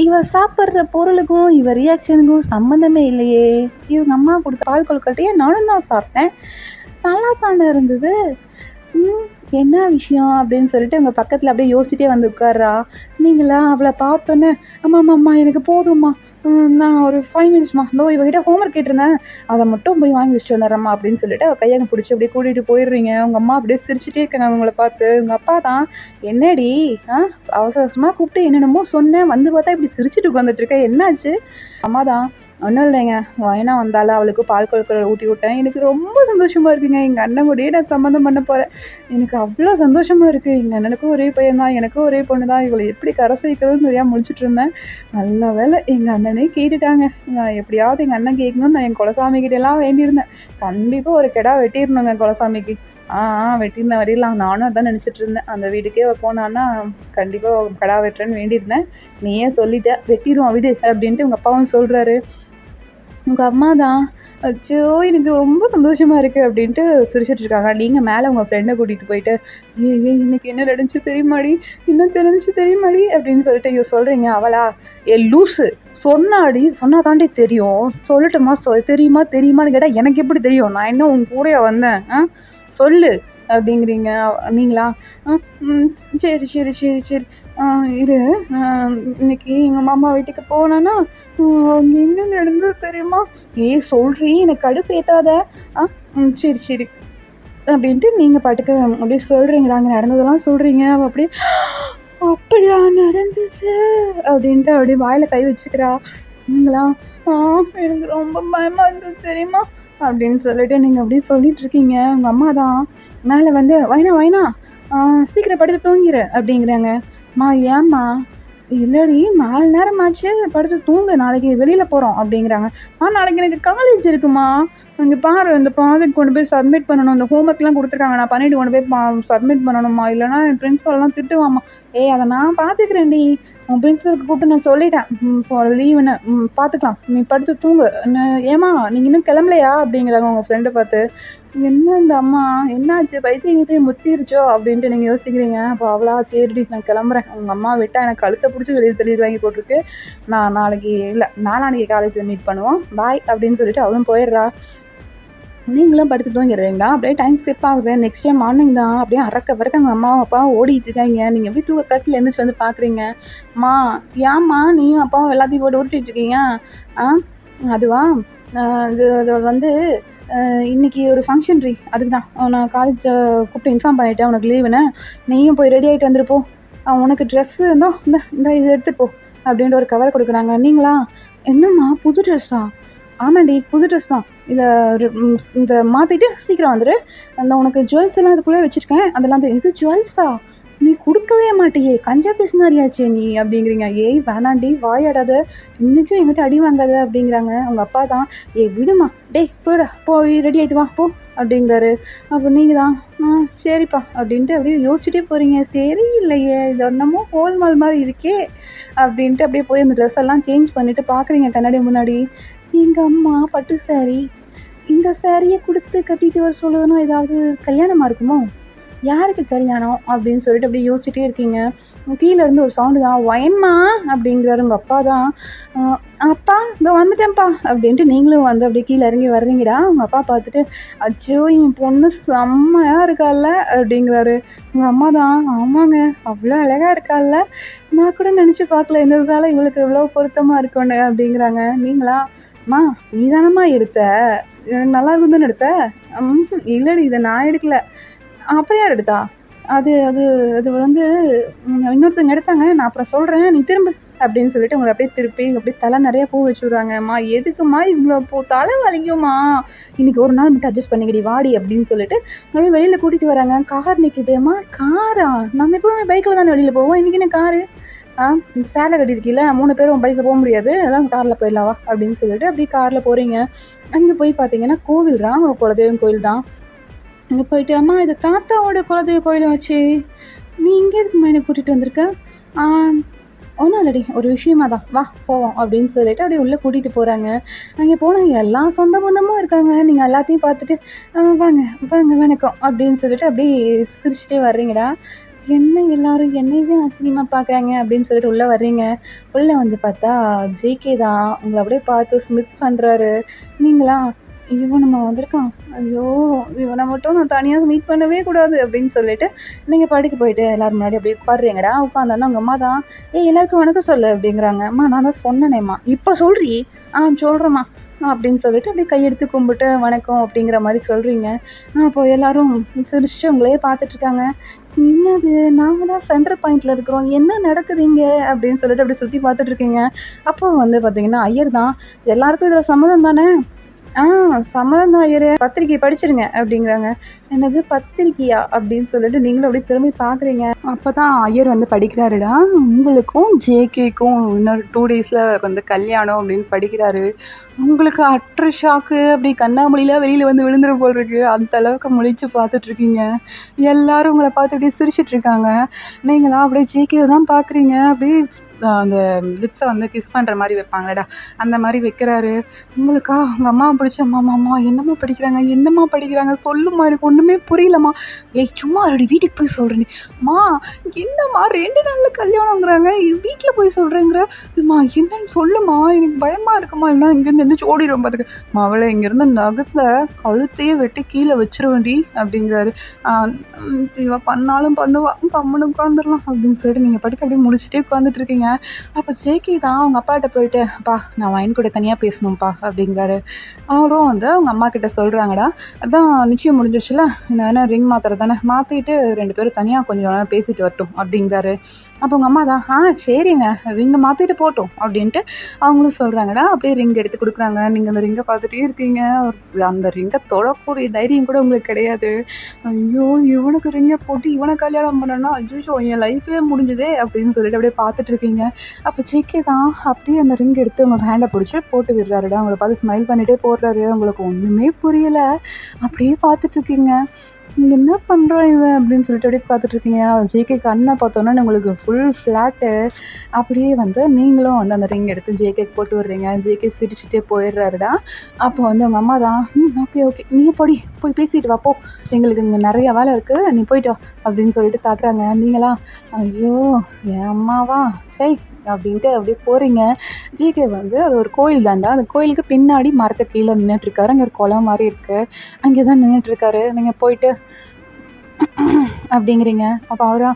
இவ சாப்பிட்ற பொருளுக்கும் இவ ரியாக்ஷனுக்கும் சம்மந்தமே இல்லையே, இவங்க அம்மா கொடுத்த பால் கொழுக்கட்டையை நானும் தான் சாப்பிட்டேன், நல்லா தானே இருந்தது, என்ன விஷயம் அப்படின்னு சொல்லிட்டு உங்கள் பக்கத்தில் அப்படியே யோசிச்சிட்டே வந்து உட்கார்றா. நீங்களா அவளை பார்த்தோன்னே, அம்மா எனக்கு போதும்மா, நான் ஒரு 5 மினிட்ஸ்மா, இவகிட்ட ஹோம்ஒர்க் கேட்டிருந்தேன், அதை மட்டும் போய் வாங்கி வச்சுட்டு வந்துடுறேம்மா அப்படின்னு சொல்லிட்டு அவள் கையை பிடிச்சி அப்படியே கூட்டிகிட்டு போயிடுறீங்க. உங்கள் அம்மா அப்படியே சிரிச்சிட்டே இருக்காங்க உங்களை பார்த்து. உங்கள் அப்பா தான், என்னடி அவசர அவசரமாக கூப்பிட்டு என்னென்னமோ சொன்னேன், வந்து பார்த்தா இப்படி சிரிச்சிட்டு உட்காந்துட்ருக்க, என்னாச்சு? அம்மா தான், ஒன்றும் இல்லைங்க, வயனா வந்தாலும் அவளுக்கு பால் கொழுக்கட்டை ஊட்டி விட்டேன், எனக்கு ரொம்ப சந்தோஷமாக இருக்குங்க, எங்கள் அண்ணன் கூடயே நான் சம்மந்தம் பண்ண போகிறேன், எனக்கு அவ்வளோ சந்தோஷமாக இருக்குது, எங்கள் அண்ணனுக்கும் ஒரே பையன் தான், எனக்கும் ஒரே பொண்ணு தான், இவளை எப்படி கரை சேர்க்கிறதுன்னு தெரியாமல் முடிச்சுட்டு இருந்தேன், நல்ல வேலை எங்கள் அண்ணனே கேட்டுட்டாங்க, நான் எப்படியாவது எங்கள் அண்ணன் கேட்கணும்னு நான் என் குலசாமிக்கிட்டெல்லாம் வேண்டியிருந்தேன், கண்டிப்பாக ஒரு கெடா வெட்டிடணுங்க குலசாமிக்கு. வெட்டியிருந்தேன் வெட்டிடலாம், நானும் அதான் நினச்சிட்டு இருந்தேன், அந்த வீட்டுக்கே போனான்னா கண்டிப்பாக கடா வெட்டுறேன்னு வேண்டியிருந்தேன், நீயே சொல்லிட்ட வெட்டிடுவோம் விடு அப்படின்ட்டு உங்கள் அப்பாவும் சொல்கிறாரு. உங்கள் அம்மா தான், அச்சோ எனக்கு ரொம்ப சந்தோஷமாக இருக்குது அப்படின்ட்டு சிரிச்சிட்டு இருக்காங்க. நீங்கள் மேலே உங்கள் ஃப்ரெண்டை கூட்டிகிட்டு போயிட்டு, இன்னைக்கு என்ன நடந்துச்சு தெரியுமாடி, இன்னும் தெரிஞ்சிச்சு தெரியுமாடி அப்படின்னு சொல்லிட்டு சொல்கிறீங்க. அவளா, லூஸு சொன்னாடி, சொன்னா தாண்டி தெரியும், சொல்லட்டுமா தெரியுமான்னு கேட்டால் எனக்கு எப்படி தெரியும், நான் என்ன உன் கூடயா வந்தேன், சொல்லு அப்படிங்கிறீங்க. நீங்களா, சரி சரி சரி சரி இரு, இன்னைக்கு எங்கள் மாமா வீட்டுக்கு போனேன்னா அங்கே என்ன நடந்தது தெரியுமா, சொல்கிறீ எனக்கு கடுப்பு ஏற்றாத, சரி சரி அப்படின்ட்டு நீங்கள் பாட்டுக்கு அப்படியே சொல்கிறீங்களா, அங்கே நடந்ததெல்லாம் சொல்கிறீங்க. அவள் அப்படியே, அப்படியா நடந்துச்சு அப்படின்ட்டு அப்படியே வாயில் கை வச்சுக்கிறா. நீங்களா, எனக்கு ரொம்ப பயமாக இருந்தது தெரியுமா அப்படின்னு சொல்லிட்டு நீங்கள் அப்படியே சொல்லிகிட்ருக்கீங்க. உங்கள் அம்மா தான் மேலே வந்து, வைனா சீக்கிரம் படுத்து தூங்கிடு அப்படிங்கிறாங்க. ஏம்மா, இல்லடி 4 நேரம் ஆச்சு, படுத்து தூங்கு, நாளைக்கு வெளியில் போகிறோம் அப்படிங்கிறாங்க. நாளைக்கு எனக்கு காலேஜ் இருக்குமா, இங்கே பாரு இந்த ப்ராஜெக்ட் கொண்டு போய் சப்மிட் பண்ணணும், இந்த ஹோம்ஒர்க்லாம் கொடுத்துருக்காங்க, நான் பண்ணிவிட்டு கொண்டு போய் சப்மிட் பண்ணணுமா, இல்லைனா என் பிரின்ஸிபல்லாம் திட்டுவாம்மா, அதை நான் பார்த்துக்கிறேன்டி, உன் பிரின்ஸிபலுக்கு கூப்பிட்டு நான் சொல்லிட்டேன் ஃபார் லீவுன்னு, பார்த்துக்கலாம், நீ படுத்து தூங்கு, ஏம்மா நீங்கள் இன்னும் கிளம்பலையா அப்படிங்கிறாங்க உங்கள் ஃப்ரெண்டை பார்த்து. என்ன இந்த அம்மா என்னாச்சு, பைத்தியம் முத்திருச்சோ அப்படின்ட்டு நீங்கள் யோசிக்கிறீங்க. அப்போ அவ்வளோ சரிடி நான் கிளம்புறேன், உங்கள் அம்மா விட்டால் எனக்கு கழுத்தை பிடிச்சி வெளியில் தெளிவு வாங்கி போட்டிருக்கு, நான் நாளான்னைக்கு காலேஜில் மீட் பண்ணுவோம், பாய் அப்படின்னு சொல்லிட்டு அவளும் போயிடுறா. நீங்களும் படுத்து தூங்கிடுறீங்களா, அப்படியே டைம் ஸ்கிப் ஆகுது. நெக்ஸ்ட் டே மார்னிங் தான் அப்படியே அறக்க எங்கள் அம்மாவும் அப்பாவும் ஓடிட்டு இருக்காங்க. நீங்கள் எப்படி தூக்க கத்தில் எழுந்திரிச்சு வந்து பார்க்குறீங்க. ஏம்மா நீயும் அப்பாவும் எல்லாத்தையும் போட்டு உருட்டிட்டு இருக்கீங்க. அதுவா, இது வந்து இன்றைக்கி ஒரு ஃபங்க்ஷன் அதுக்கு தான் நான் காலேஜில் கூப்பிட்டு இன்ஃபார்ம் பண்ணிவிட்டேன் உனக்கு லீவுன்னு, நீயும் போய் ரெடி ஆகிட்டு வந்துருப்போ, உனக்கு ட்ரெஸ்ஸு இந்த இது எடுத்துப்போ அப்படின்ட்டு ஒரு கவர் கொடுக்குறாங்க. நீங்களா, என்னம்மா புது ட்ரெஸ்ஸா, ஆமாண்டி புது ட்ரெஸ் தான், இந்த மாற்றிட்டு சீக்கிரம் வந்துடு, உனக்கு ஜுவல்ஸ் எல்லாம் இதுக்குள்ளே வச்சுருக்கேன், அதெல்லாம் இது ஜுவல்ஸா, நீ கொடுக்கவே மாட்டியே, கஞ்சா பேசினாரியாச்சே நீ அப்படிங்கிறீங்க. வேணாண்டி வாயாடாத, இன்றைக்கும் எங்கிட்ட அடி வாங்காத அப்படிங்கிறாங்க. அவங்க அப்பா தான், விடுமா, போய்டா, போய் ரெடி ஆகிட்டு வா போ அப்படிங்கிறாரு. அப்போ நீங்கள் தான், சரிப்பா அப்படின்ட்டு அப்படியே யோசிச்சுட்டே போகிறீங்க. சரி இல்லையே, இது ஒன்றமோ ஹோல்மால் மாதிரி இருக்கே அப்படின்ட்டு அப்படியே போய் அந்த ட்ரெஸ் எல்லாம் சேஞ்ச் பண்ணிவிட்டு பார்க்குறீங்க கண்ணாடி முன்னாடி. எங்கள் அம்மா பட்டு சாரி, இந்த சாரியை கொடுத்து கட்டிட்டு வர சொல்லுவேன்னா ஏதாவது கல்யாணமாக இருக்குமோ, யாருக்கு கல்யாணம் அப்படின்னு சொல்லிட்டு அப்படியே யோசிச்சுட்டே இருக்கீங்க. கீழே இருந்து ஒரு சவுண்டு தான், ஒயன்மா அப்படிங்கிறாரு உங்கள் அப்பா தான். அப்பா இதோ வந்துட்டேன்ப்பா அப்படின்ட்டு நீங்களும் வந்து அப்படியே கீழே இறங்கி வர்றீங்கடா. உங்கள் அப்பா பார்த்துட்டு, அச்சோ என் பொண்ணு செம்மையாக இருக்கால்ல அப்படிங்கிறாரு. உங்கள் அம்மா தான், ஆமாங்க அவ்வளோ அழகாக இருக்கால்ல, நான் கூட நினச்சி பார்க்கல இந்த சாலை இவளுக்கு இவ்வளோ பொருத்தமாக இருக்குன்னு அப்படிங்கிறாங்க. நீங்களா, அம்மா நீ தானம்மா எடுத்த, நல்லா இருக்கும் தானே எடுத்த. இல்லைடி இதை நான் எடுக்கல. அப்புறம் யார் எடுத்தா? அது அது அது வந்து இன்னொருத்தவங்க எடுத்தாங்க, நான் அப்புறம் சொல்கிறேன், நீ திரும்பு அப்படின்னு சொல்லிட்டு உங்களை அப்படியே திருப்பி அப்படியே தலை நிறையா பூ வச்சு விட்றாங்க. அம்மா எதுக்குமா இவ்வளோ பூ, தலை வலிக்குமா, இன்றைக்கி ஒரு நாள் மட்டும் அட்ஜஸ்ட் பண்ணிக்கிடி வாடி அப்படின்னு சொல்லிட்டு அப்படியே வெளியில் கூட்டிகிட்டு வராங்க. கார் நிற்குதும்மா. காரா? நம்ம எப்போவுமே பைக்கில் தானே வெளியில் போவோம், இன்றைக்கி என்ன காரு? சேலை கட்டியிருக்கீல்ல, 3 பேரும் பைக்கில் போக முடியாது, அதான் காரில் போயிடலாவா அப்படின்னு சொல்லிட்டு அப்படியே காரில் போகிறீங்க. அங்கே போய் பார்த்தீங்கன்னா கோவில், ராம குலதெய்வம் கோவில் தான். அங்கே போயிட்டு, அம்மா இது தாத்தாவோட குலதெய்வ கோயிலை வச்சு நீ இங்கே எதுக்குமா என்னை கூட்டிகிட்டு வந்திருக்க? ஒன்றும் இல்லடி, ஒரு விஷயமா தான், வா போவோம் அப்படின்னு சொல்லிட்டு அப்படியே உள்ளே கூட்டிகிட்டு போகிறாங்க. அங்கே போனால் எல்லா சொந்த பந்தமும் இருக்காங்க. நீங்கள் எல்லாத்தையும் பார்த்துட்டு வாங்க வாங்க வணக்கம் அப்படின்னு சொல்லிட்டு அப்படியே சிரிச்சிட்டே வர்றீங்கடா. என்ன எல்லாரும் என்னையவே ஆச்சரியமாக பார்க்குறாங்க அப்படின்னு சொல்லிட்டு உள்ளே வர்றீங்க. உள்ளே வந்து பார்த்தா ஜேகே தான் உங்களை அப்படியே பார்த்து ஸ்மித் பண்ணுறாரு. நீங்களா, இவனுமா வந்திருக்கான், ஐயோ இவனை மட்டும் நான் தனியாக மீட் பண்ணவே கூடாது அப்படின்னு சொல்லிட்டு நீங்கள் படுக்க போயிட்டு எல்லோரும் முன்னாடி அப்படியே உட்காடுறீங்கடா. உட்காந்தானா உங்கள் அம்மா தான், எல்லாருக்கும் வணக்கம் சொல்லு அப்படிங்கிறாங்க. அம்மா நான் தான் சொன்னேனேம்மா. இப்போ சொல்கிறீ? சொல்கிறேம்மா அப்படின்னு சொல்லிட்டு அப்படியே கையெடுத்து கும்பிட்டு வணக்கம் அப்படிங்கிற மாதிரி சொல்கிறீங்க. அப்போ எல்லோரும் சிரிச்சுட்டு உங்களையே பார்த்துட்ருக்காங்க. என்னது, நாங்கள் தான் சென்டர் பாயிண்டில் இருக்கிறோம், என்ன நடக்குது இங்கே அப்படின்னு சொல்லிட்டு அப்படி சுற்றி பார்த்துட்ருக்கீங்க. அப்போ வந்து பார்த்தீங்கன்னா ஐயர் தான், எல்லாருக்கும் இதில் சம்மதம் தானே? சம்மதம் தான் ஐயரே, பத்திரிக்கை படிச்சிருங்க அப்படிங்கிறாங்க. என்னது பத்திரிக்கையா அப்படின்னு சொல்லிட்டு நீங்களும் அப்படியே திரும்பி பார்க்குறீங்க. அப்போ தான் ஐயர் வந்து படிக்கிறாருடா, உங்களுக்கும் ஜேகேக்கும் இன்னொரு 2 டேஸில் வந்து கல்யாணம் அப்படின்னு படிக்கிறாரு. உங்களுக்கு அட்ரு ஷாக்கு, அப்படி கண்ணாமொழியில் வெளியில் வந்து விழுந்துடும் போல் இருக்குது. அந்த அளவுக்கு முழிச்சு பார்த்துட்ருக்கீங்க. எல்லோரும் உங்களை பார்த்து அப்படியே சிரிச்சிட்ருக்காங்க. நீங்களா அப்படியே ஜேகேவை தான் பார்க்குறீங்க. அப்படியே அந்த லிப்ஸை வந்து கிஸ் பண்ணுற மாதிரி வைப்பாங்கடா, அந்த மாதிரி வைக்கிறாரு. உங்களுக்கா உங்கள் அம்மாவை பிடிச்ச, அம்மா என்னம்மா படிக்கிறாங்க சொல்லுமா, எனக்கு ஒன்றுமே புரியலம்மா. சும்மா ரெடி வீட்டுக்கு போய் சொல்கிறேன். அம்மா என்னம்மா 2 நாளில் கல்யாணங்கிறாங்க, வீட்டில் போய் சொல்கிறேங்கிற, அம்மா என்னன்னு சொல்லுமா, எனக்கு பயமாக இருக்குமா, இல்லைனா இங்கேருந்து எந்திரிச்சு ஓடிடும் பார்த்துக்க. அவளை இங்கேருந்து நகத்தை கழுத்தையே வெட்டி கீழே வச்சிருவேண்டி அப்படிங்கிறாரு. இவ பண்ணாலும் பண்ணுவா, கம்முன்னு உட்காந்துடலாம் அப்படின்னு சொல்லிட்டு நீங்கள் படிக்க அப்படியே முடிச்சுட்டே உட்காந்துட்ருக்கீங்க. அப்போ ஜேகே தான் அவங்க அப்பாட்ட போயிட்டு, அப்பா நான் வைன் கூட தனியாக பேசணும்ப்பா அப்படிங்கிறாரு. அவரும் வந்து அவங்க அம்மா கிட்ட சொல்கிறாங்கடா, அதான் நிச்சயம் முடிஞ்சிருச்சுல, நான் ரிங் மாத்திரை தானே, மாற்றிட்டு 2 பேரும் தனியாக கொஞ்சம் நேரம் பேசிட்டு வரட்டும் அப்படிங்கிறாரு. அப்போ உங்கள் அம்மா தான், சரிண்ணே ரிங்கை மாற்றிட்டு போட்டோம் அப்படின்ட்டு அவங்களும் சொல்கிறாங்கடா. அப்படியே ரிங் எடுத்து கொடுக்குறாங்க. நீங்கள் அந்த ரிங்கை பார்த்துட்டே இருக்கீங்க. அந்த ரிங்கை தொடக்கூடிய தைரியம் கூட உங்களுக்கு கிடையாது. ஐயோ இவனுக்கு ரிங்கை போட்டு இவனை கல்யாணம் பண்ணனா, ஐயோ என் லைஃபே முடிஞ்சுதே அப்படின்னு சொல்லிட்டு அப்படியே பார்த்துட்ருக்கீங்க. அப்போ ஜேகே தான் அப்படியே அந்த ரிங் எடுத்து உங்கள் ஹேண்டை பிடிச்சி போட்டு விடுறாருடா. உங்களை பார்த்து ஸ்மைல் பண்ணிகிட்டே போடுறாரு. உங்களுக்கு ஒன்றுமே புரியலை, அப்படியே பார்த்துட்ருக்கீங்க. என்ன பண்ணுறான் இவன் அப்படின்னு சொல்லிட்டு அப்படியே பார்த்துட்ருக்கீங்க. ஜேகே கண்ணை பார்த்தோன்னா உங்களுக்கு ஃபுல் ஃப்ளாட்டு. அப்படியே வந்து நீங்களும் வந்து அந்த ரிங் எடுத்து ஜேகேக்கு போட்டு விடுறீங்க. ஜேகே சிரிச்சுட்டே போயிடுறாருடா. அப்போ வந்து உங்கள் அம்மா தான், ஓகே நீங்கள் போய் பேசிட்டு வா போ, எங்களுக்கு இங்கே நிறையா வேலை இருக்குது, நீ போய்ட்டு வா அப்படின்னு சொல்லிட்டு தட்டுறாங்க. நீங்களா, ஐயோ என் அம்மாவா சரி அப்படின்ட்டு அப்படியே போகிறீங்க. ஜேகே வந்து அது ஒரு கோயில் தாண்டா, அந்த கோயிலுக்கு பின்னாடி மரத்தை கீழே நின்றுட்டுருக்காரு. அங்கே ஒரு குளம் மாதிரி இருக்குது, அங்கே தான் நின்றுட்டுருக்காரு. நீங்கள் போயிட்டு அப்படிங்கிறீங்க. அப்போ அவரா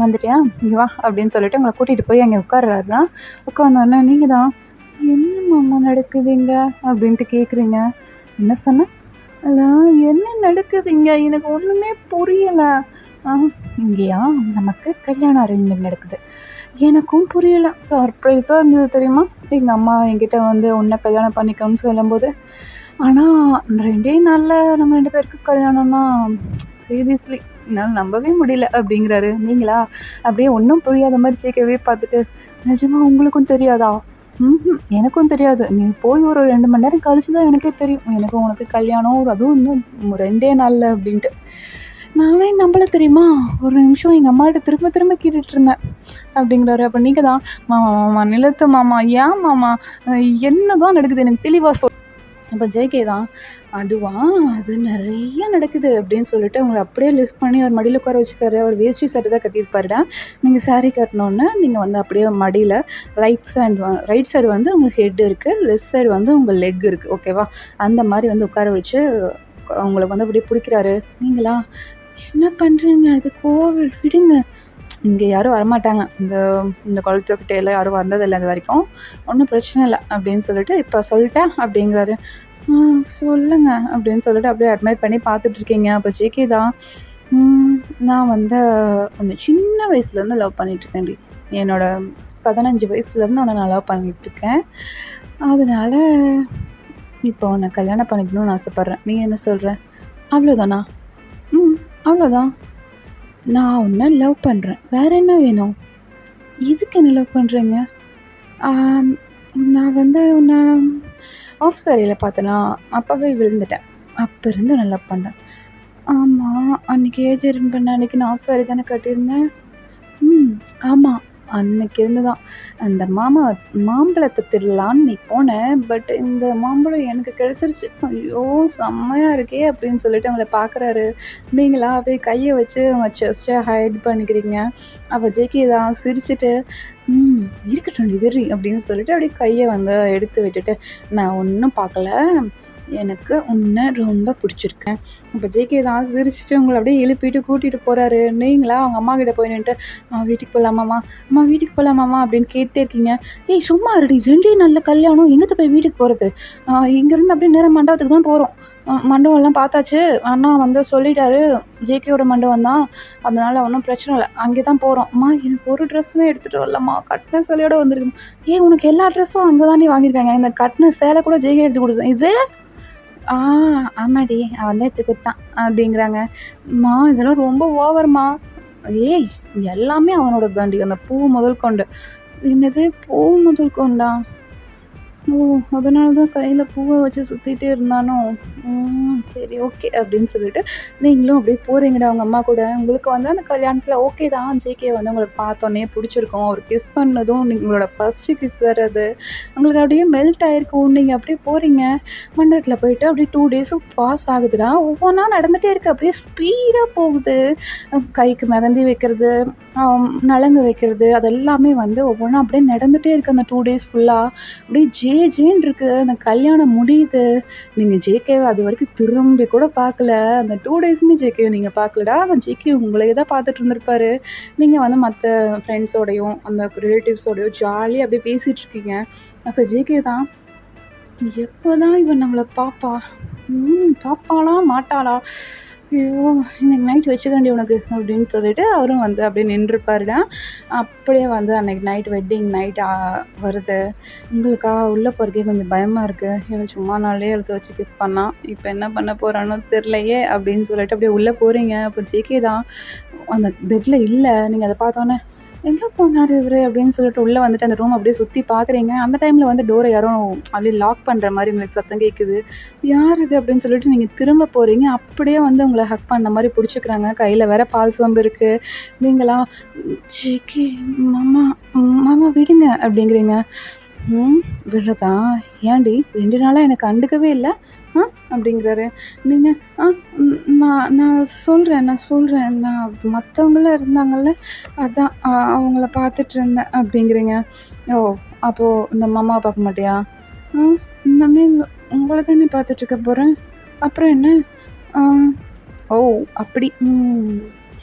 வந்துட்டியா இங்கே வா அப்படின்னு சொல்லிட்டு உங்களை கூட்டிகிட்டு போய் அங்கே உட்கார்றாருனா, உட்காந்தோடனே நீங்கள் தான், என்னம்மா நடக்குதுங்க அப்படின்ட்டு கேட்குறீங்க. என்ன சொன்ன? அல்ல என்ன நடக்குதுங்க, எனக்கு ஒன்றுமே புரியலை. இங்கேயா நமக்கு கல்யாணம் அரேஞ்ச்மெண்ட் நடக்குது, எனக்கும் புரியலை, சர்ப்ரைஸாக இருந்தது தெரியுமா. எங்கள் அம்மா என்கிட்ட வந்து உன்னை கல்யாணம் பண்ணிக்கணும்னு சொல்லும்போது, ஆனால் 2 நாளில் நம்ம 2 பேருக்கு கல்யாணம்னா சீரியஸ்லி என்னால் நம்பவே முடியல அப்படிங்கிறாரு. நீங்களா அப்படியே ஒன்றும் புரியாத மாதிரி ஜேகேவே பார்த்துட்டு, நிஜமா உங்களுக்கும் தெரியாதா? எனக்கும் தெரியாது, நீ போய் ஒரு 2 மணி நேரம் கழிச்சு தான் எனக்கே தெரியும், எனக்கும் உனக்கு கல்யாணம், அதுவும் இன்னும் 2 நாளில் அப்படின்ட்டு. நானே நம்பலை தெரியுமா, ஒரு நிமிஷம் எங்கள் அம்மாகிட்ட திரும்ப கேட்டுட்டு இருந்தேன் அப்படிங்கிறாரு. அப்போ நீங்கள் தான், மாமா நிலத்து மாமா, ஏன் மாமா என்ன தான் நடக்குது எனக்கு தெளிவாக அப்போ ஜேகே தான், "அதுவா? அது நெறைய நடக்குது" அப்படின்னு சொல்லிட்டு அவங்கள அப்படியே லிஃப்ட் பண்ணி அவர் மடியில உட்கார வச்சுருக்காரு. அவர் வேஷ்டி சட்டை தான் கட்டியிருப்பாருடா. நீங்க சாரி கட்டினோன்னே, நீங்க வந்து அப்படியே மடியில ரைட் சைடு வந்து உங்க ஹெட் இருக்கு. லெஃப்ட் சைடு வந்து உங்க லெக் இருக்கு. ஓகேவா? அந்த மாரி வந்து உட்கார வச்சு அவங்கள வந்து அப்படியே புடிக்கிறாரு. நீங்களா, "என்ன பண்றீங்க? இது கோவில் விடுங்க. இங்கே யாரும் வரமாட்டாங்க. இந்த இந்த குளத்துக்கிட்ட எல்லாம் யாரும் வந்ததில்ல இது வரைக்கும். ஒன்றும் பிரச்சனை இல்லை" அப்படின்னு சொல்லிட்டு, "இப்போ சொல்லிட்டேன்" அப்படிங்கிறாரு. "ஆ சொல்லுங்க" அப்படின்னு சொல்லிட்டு அப்படியே அட்மையர் பண்ணி பார்த்துட்ருக்கீங்க. அப்போ ஜேகே தான், நான் வந்து உன்னை சின்ன வயசுலேருந்து லவ் பண்ணிகிட்ருக்கேன்டி. என்னோட 15 வயசுலேருந்து உன்னை நான் லவ் பண்ணிகிட்ருக்கேன். அதனால இப்போ உன்னை கல்யாணம் பண்ணிக்கணும்னு ஆசைப்பட்றேன். நீ என்ன சொல்கிற? அவ்வளோதானா? அவ்வளோதான். நான் உன்னை லவ் பண்ணுறேன். வேறு என்ன வேணும்? இதுக்கு என்ன லவ் பண்ணுறீங்க? நான் வந்து உன்னை ஆஃப் சாரியில் பார்த்தேனா, அப்போவே விழுந்துட்டேன். அப்போ இருந்து உன்னை லவ் பண்ணுறேன். ஆமாம், அன்றைக்கி ஏஜ் அட்டெண்ட் பண்ண அன்றைக்கி நான் ஆஃப் சாரி தானே கட்டியிருந்தேன். ஆமாம், அன்னைக்கு இருந்து தான் அந்த மாம்பழத்தை திருடலான்னு நீ போன. பட் இந்த மாம்பழம் எனக்கு கிடச்சிருச்சு. ஐயோ செம்மையாக இருக்கே அப்படின்னு சொல்லிட்டு அவங்கள பார்க்குறாரு. நீங்களா அப்படியே கையை வச்சு அவங்க செஸ்ட்டை ஹைட் பண்ணிக்கிறீங்க. அப்போ ஜேகே தான் சிரிச்சுட்டு, இருக்கட்டும் வெறி அப்படின்னு சொல்லிட்டு அப்படியே கையை வந்து எடுத்து விட்டுட்டு, நான் ஒன்றும் பார்க்கல, எனக்கு உன்னை ரொம்ப பிடிச்சிருக்கேன். இப்போ ஜேகே தான் சிரிச்சுட்டு உங்களை அப்படியே எழுப்பிட்டு கூட்டிகிட்டு போகிறாரு. நீங்களா அவங்க அம்மா கிட்ட போய் நின்றுட்டு, வீட்டுக்கு போகலாமாம்மா, அம்மா வீட்டுக்கு போகலாமாம்மா அப்படின்னு கேட்டே இருக்கீங்க. ஏய் சும்மா இருடி, 2 நாளில் கல்யாணம், எங்கேத்து போய் வீட்டுக்கு போகிறது? இங்கேருந்து அப்படியே நேரம் மண்டபத்துக்கு தான் போகிறோம். மண்டபம்லாம் பார்த்தாச்சு, அண்ணா வந்து சொல்லிட்டாரு, ஜேகேயோட மண்டபம் தான், அதனால் ஒன்றும் பிரச்சனை இல்லை, அங்கே தான் போகிறோம். அம்மா எனக்கு ஒரு ட்ரெஸ்ஸுமே எடுத்துகிட்டு வரலம்மா, கட்டின சேலையோட வந்திருக்குமா. உனக்கு எல்லா ட்ரெஸ்ஸும் அங்கே தாண்டி வாங்கியிருக்காங்க, இந்த கட்டின சேலை கூட ஜேகே எடுத்து கொடுத்தேன். இது ஆமாடி, அவன் தான் எடுத்து கொடுத்தான் அப்படிங்கிறாங்க. அம்மா இதெல்லாம் ரொம்ப ஓவர்மா. ஏய் எல்லாமே அவனோட தாண்டி, அந்த பூ முதல் கொண்டு. என்னது பூ முதல் கொண்டா? ஓ அதனால தான் கையில் பூவை வச்சு சுற்றிட்டே இருந்தானோ. சரி ஓகே அப்படின்னு சொல்லிட்டு நீங்களும் அப்படியே போகிறீங்கடா அவங்க அம்மா கூட. உங்களுக்கு வந்து அந்த கல்யாணத்தில் ஓகே தான், ஜேகே வந்து உங்களுக்கு பார்த்தோன்னே பிடிச்சிருக்கும். அவர் கிஸ் பண்ணதும் உங்களோட ஃபஸ்ட்டு கிஸ் வேறு அது, உங்களுக்கு அப்படியே மெல்ட் ஆகிருக்கும். நீங்கள் அப்படியே போகிறீங்க மண்டபத்தில் போயிட்டு அப்படியே 2 டேஸும் பாஸ் ஆகுதுடா. ஒவ்வொன்றா நடந்துகிட்டே இருக்குது, அப்படியே ஸ்பீடாக போகுது. கைக்கு மெகந்தி வைக்கிறது, நலங்கு வைக்கிறது, அதெல்லாமே வந்து ஒவ்வொன்றா அப்படியே நடந்துகிட்டே இருக்குது. அந்த 2 டேஸ் ஃபுல்லாக அப்படியே ஜேன்னு இருக்குது. அந்த கல்யாணம் முடியுது. நீங்கள் ஜேகேவை அது வரைக்கும் திரும்பி கூட பார்க்கல. அந்த 2 டேஸுமே ஜேகேவை நீங்கள் பார்க்கலடா. ஆனால் ஜேகே உங்களையே தான் பார்த்துட்டு இருந்திருப்பாரு. நீங்கள் வந்து மற்ற ஃப்ரெண்ட்ஸோடையும் அந்த ரிலேட்டிவ்ஸோடையும் ஜாலியாக அப்படியே பேசிகிட்டு இருக்கீங்க. அப்போ ஜேகே தான், எப்போ தான் இவன் நம்மளை பாப்பா, பாப்பாளா மாட்டாளா, ஐயோ இன்னைக்கு நைட் வச்சுக்கிறேன்டி உனக்கு அப்படின்னு சொல்லிட்டு அவரும் வந்து அப்படியே நின்றுப்பாருடா. அப்படியே வந்து அன்றைக்கி நைட் வெட்டிங் நைட் வருது. உங்களுக்கா உள்ளே போகிறக்கே கொஞ்சம் பயமாக இருக்குது. இவன் சும்மா நாளே எடுத்து வச்சு கிஸ் பண்ணான், இப்போ என்ன பண்ண போகிறானோ தெரிலையே அப்படின்னு சொல்லிட்டு அப்படியே உள்ளே போகிறீங்க. அப்போ ஜேகே தான் அந்த பெட்டில் இல்லை. நீங்கள் அதை பார்த்தோன்னே, எங்கே போனார் இவர் அப்படின்னு சொல்லிட்டு உள்ளே வந்துட்டு அந்த ரூம் அப்படியே சுற்றி பார்க்குறீங்க. அந்த டைமில் வந்து டோரை யாரும் அப்படியே லாக் பண்ணுற மாதிரி உங்களுக்கு சத்தம் கேட்குது. யார் இது அப்படின்னு சொல்லிட்டு நீங்கள் திரும்ப போகிறீங்க. அப்படியே வந்து உங்களை ஹக் பண்ண மாதிரி பிடிச்சிக்கிறாங்க. கையில் வேற பால் சோம்பு இருக்குது. நீங்களா, ஜேகே மாமா மாமா விடுங்க அப்படிங்கிறீங்க. விடுறதா? ஏன்டி 2 நாளாக எனக்கு கண்டுக்கவே இல்லை அப்படிங்கிறாரு. நீங்கள் நான் சொல்கிறேன் நான் மற்றவங்களாம் இருந்தாங்கள்ல, அதான் அவங்கள பார்த்துட்டு இருந்தேன் அப்படிங்கிறீங்க. ஓ அப்போது இந்த மாமாவை பார்க்க மாட்டியா? இனிமே உங்களை தானே பார்த்துட்ருக்க போகிறேன், அப்புறம் என்ன? ஓ அப்படி,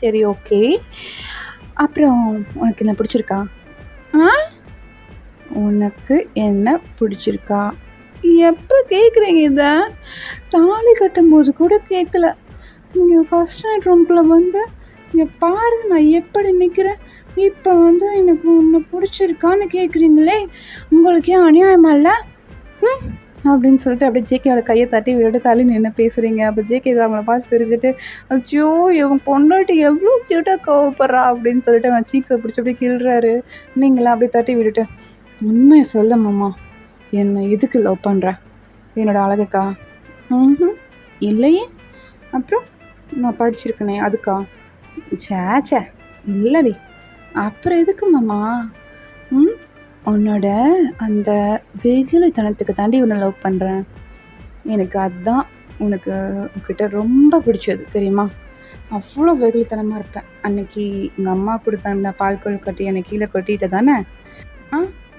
சரி ஓகே. அப்புறம் உனக்கு என்ன பிடிச்சிருக்கா? உனக்கு என்ன பிடிச்சிருக்கா? எப்போ கேட்குறீங்க இதை? தாலி கட்டும்போது கூட கேட்கல. நீங்கள் ஃபஸ்ட் நைட் ரூம்குள்ளே வந்து இங்கே பாரு நான் எப்படி நிற்கிறேன், இப்போ வந்து எனக்கு உன்னை பிடிச்சிருக்கான்னு கேட்குறீங்களே, உங்களுக்கு ஏன் அநியாயமா இல்லை? அப்படின்னு சொல்லிட்டு அப்படியே ஜேகேயோட கையை தட்டி விட்டுட்டு தள்ளி நின்று பேசுகிறீங்க. அப்போ ஜேகே அவங்கள பார்த்து சிரிச்சுட்டு, அச்சோ இவன் பொண்டாட்டி எவ்வளோ க்யூட்டாக கோவப்படுறா அப்படின்னு சொல்லிட்டு அவன் சீக்ஸை பிடிச்சி அப்படியே கிள்றாரு. நீங்களாம் அப்படியே தட்டி விட்டுட்டு, உண்மையை சொல்ல மாமா, என்னை எதுக்கு லவ் பண்ணுற? என்னோடய அழகுக்கா? இல்லையே. அப்புறம் நான் படிச்சிருக்கனே அதுக்கா? சேச்சே இல்லடி. அப்புறம் எதுக்கு மாமா? உன்னோட அந்த வெகுளித்தனத்துக்கு தாண்டி உன்னை லவ் பண்ணுறேன். எனக்கு அதுதான் உனக்கு உன்கிட்ட ரொம்ப பிடிச்சது தெரியுமா? அவ்வளோ வெகுளித்தனமாக இருப்பேன். அன்னைக்கு எங்கள் அம்மா கொடுத்தாங்க பால் கொழுக்கட்டை என்னை கீழே கொட்டிட்ட தானே? ஆ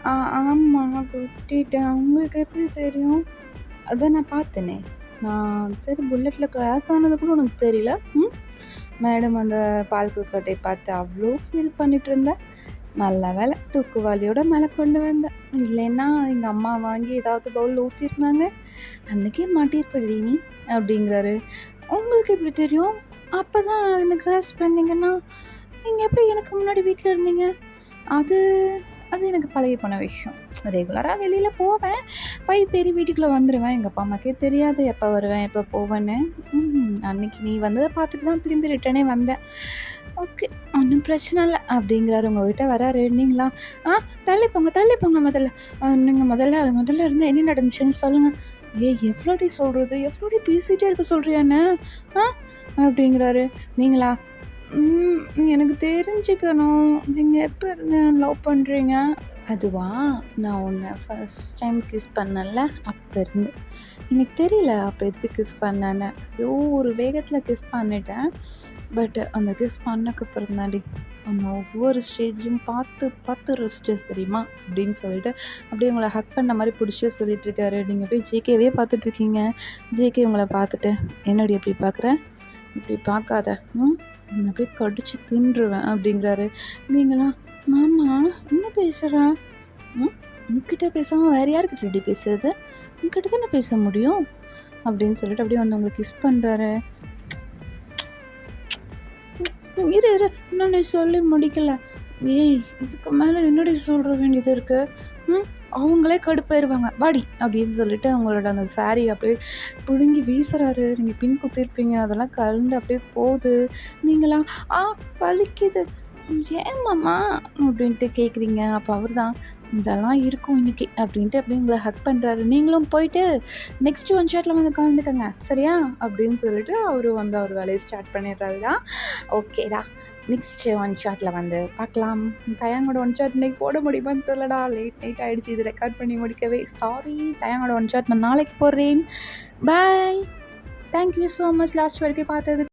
ஆ ஆமாம், கொட்டிட்டேன். உங்களுக்கு எப்படி தெரியும்? அதான் நான் பார்த்தேனே. நான் சரி புல்லட்டில் கிராஸ் ஆனது கூட உனக்கு தெரியல. மேடம் அந்த பால் கொழுக்கட்டைய பார்த்து அவ்வளோ ஃபீல் பண்ணிட்டு இருந்தேன். நல்ல வேலை தூக்குவாளியோட மேலே கொண்டு வந்தேன். இல்லைன்னா எங்கள் அம்மா வாங்கி ஏதாவது பவுலில் ஊற்றிருந்தாங்க. அன்றைக்கே மாட்டியிருப்படி நீ அப்படிங்கிறாரு. உங்களுக்கு எப்படி தெரியும்? அப்போ தான் என்ன கிராஸ் பண்ணீங்கன்னா நீங்கள் எப்படி எனக்கு முன்னாடி வீட்டில் இருந்தீங்க? அது அது எனக்கு பழகி போன விஷயம். ரெகுலராக வெளியில் போவேன், பெரிய வீட்டுக்குள்ளே வந்துடுவேன். எங்கள் அப்பா அம்மாக்கே தெரியாது எப்போ வருவேன் எப்போ போவேன்னு. அன்றைக்கி நீ வந்ததை பார்த்துட்டு தான் திரும்பி ரிட்டனே வந்தேன். ஓகே, ஒன்றும் பிரச்சனை இல்லை அப்படிங்கிறாரு. உங்கள்கிட்ட வராரு. நீங்களா தள்ளி போங்க முதல்ல. நீங்கள் முதல்ல இருந்து என்ன நடந்துச்சுன்னு சொல்லுங்கள். எவ்வளோடி சொல்கிறது, எவ்வளோடி பேசிகிட்டே இருக்க சொல்கிறியாண்ணே அப்படிங்கிறாரு. நீங்களா எனக்கு தெரிஞ்சுக்கணும், நீங்கள் எப்போ இருந்து லவ் பண்ணுறீங்க? அதுவா, நான் உன்னை ஃபஸ்ட் டைம் கிஸ் பண்ணல அப்போ இருந்து. எனக்கு தெரியல அப்போ எதுக்கு கிஸ் பண்ணேன்னு. ஏதோ ஒரு வேகத்தில் கிஸ் பண்ணிட்டேன். பட் அந்த கிஸ் பண்ணக்கப்புறம் தாண்டி உன்னை ஒவ்வொரு ஸ்டேஜும் பார்த்து ரசிச்சஸ் தெரியுமா அப்படின்னு சொல்லிட்டு அப்படியே உங்களை ஹக் பண்ண மாதிரி பிடிச்சி சொல்லிகிட்ருக்காரு. நீங்கள் போய் ஜேகேவே பார்த்துட்ருக்கீங்க. ஜேகே உங்களை பார்த்துட்டு என்னடி எப்படி பார்க்குறேன், இப்படி பார்க்காத அப்படியே கடிச்சு தின்றுவேன் அப்படிங்கிறாரு. நீங்களா மாமா என்ன பேசுகிறா? உன்கிட்ட பேசாமல் வேறு யாருக்கிட்ட ரெடி பேசுறது? உன்கிட்ட தானே பேச முடியும் அப்படின்னு சொல்லிட்டு அப்படியே வந்து உங்களை கிஸ் பண்ணுறாரு. இரு இன்னொன்று சொல்லி முடிக்கல. இதுக்கு மேலே என்னடி சொல்கிற வேண்டியது இருக்குது? அவங்களே கடுப்பாயிருவாங்க வாடி அப்படின்னு சொல்லிட்டு அவங்களோட அந்த சாரீ அப்படியே பிடுங்கி வீசுறாரு. நீங்கள் பின் குத்திருப்பீங்க, அதெல்லாம் கலந்து அப்படியே போகுது. நீங்களாம் வலிக்குது ஏன் மாமா அப்படின்ட்டு கேட்குறீங்க. அப்போ அவர் தான் இதெல்லாம் இருக்கும் இன்றைக்கி அப்படின்ட்டு அப்படியே உங்களை ஹக் பண்ணுறாரு. நீங்களும் போயிட்டு நெக்ஸ்ட்டு ஒன் ஷாட்டில் வந்து கலந்துக்கங்க சரியா அப்படின்னு சொல்லிட்டு அவரும் வந்து அவர் வேலையை ஸ்டார்ட் பண்ணிடுறாருடா. ஓகேடா, நெக்ஸ்ட்டு ஒன் ஷாட்டில் வந்து பார்க்கலாம். தயாங்கோட ஒன் ஷாட் இன்றைக்கி போட முடியுமான்னு தெரியலடா. லேட் நைட் ஆகிடுச்சு இது ரெக்கார்ட் பண்ணி முடிக்கவே. சாரி, தயாங்கோட ஒன் ஷாட் நான் நாளைக்கு போடுறேன். பாய், தேங்க்யூ ஸோ மச் லாஸ்ட் வரைக்கும் பார்த்ததுக்கு.